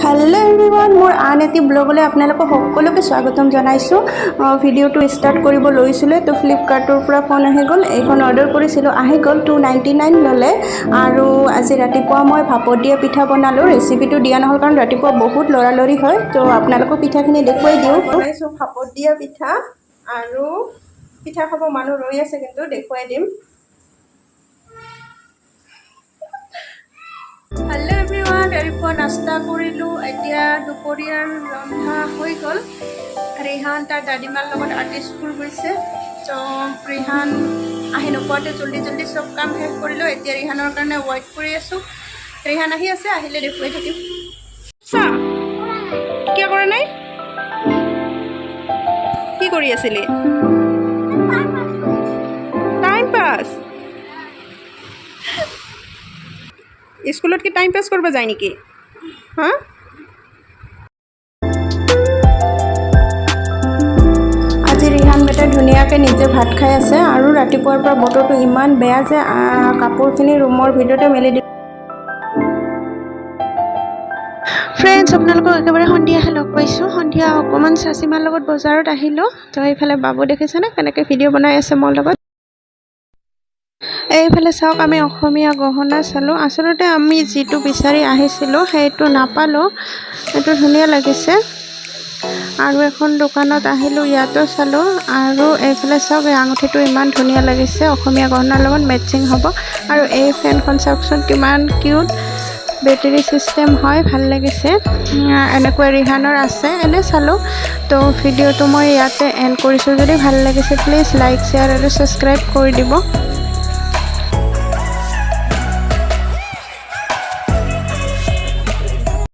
hello everyone मोर आन eighty ब्लगले आपनालोक सकलोके स्वागतम जनाइছো ভিডিওটো স্টাर्ट কৰিব লৈছিলে তো ফ্লিপকাৰ্টৰ পৰা ফোন আহি গল এইখন অৰ্ডাৰ কৰিছিলো আহি গল 299 ললে আৰু আজি ৰাতিপুৱা মই ভাপত দিয়া পিঠা বনালো ৰেচিপিটো দিয়া নহল কাৰণ ৰাতিপুৱা বহুত লৰালৰি হয় তো আপোনালোকক পিঠাখিনি দেখুৱাই দিও বনাইছো ভাপত দিয়া পিঠা আৰু পিঠা খাব মানুহ ৰৈ আছে কিন্তু দেখুৱাই দিম हेलो एवरीवन रातिपुৱা नाश्ता কৰিলো এতিয়া দুপৰীয়াৰ ৰন্ধা হৈ গল ৰিহান তাৰ দাদিমাৰ লগত আৰ্ট স্কুল গৈছে তো ৰিহান আহি নপোৱাতে জলদি জলদি সব কাম শেষ কৰিলো এতিয়া ৰিহানৰ কাৰণে ওয়েট কৰি আছো ৰিহান আহি আছে আহিলে দেখুৱাই থাকিম সা কি কৰা নাই কি কৰি আছিলি টাইম পাস स्कूलत के टाइम पास करबा जाय नेकी हाँ आज रिहान बेटा धुनियाके निजे भात खाई आछे आरु रातिपुৱাৰ পৰা বতৰটো ইমান বেয়া যে কাপোৰখিনি ৰুমৰ ভিতৰতে মেলি দি फ्रेंड्स আপোনালোকক একেবাৰে সন্ধিয়াহে লগ পাইছো সন্ধিয়া অকমান চাচিমাৰ লগত বজাৰত আহিলো তো এইফালে বাবু দেখিছেনে কেনেকৈ ভিডিও বনাই আছে মোৰ লগত এইফালে চাওক আমি অসমীয়া গহনা চালো আসলতে আমি যেটো বিচাৰি আহিছিলো সেইটো নাপালো এটো ধুনিয়া লাগিছে আৰু এখন দোকানত আহিলো ইয়াতো চালো আৰু এইফালে চাওক এই আঙঠিটো ইমান ধুনিয়া লাগিছে অসমীয়া গহনাৰ লগত মেচিং হ'ব আৰু এই ফেনখন চাওকচোন কিমান কিউট বেটাৰী সিস্টেম হয় ভাল লাগিছে এনেকৈ ৰিহানৰ আছে এনে চালো তো ভিডিওটো মই ইয়াতে এন্ড কৰিছো যদি ভাল লাগিছে প্লিজ লাইক শেয়াৰ আৰু সাবস্ক্ৰাইব কৰি দিব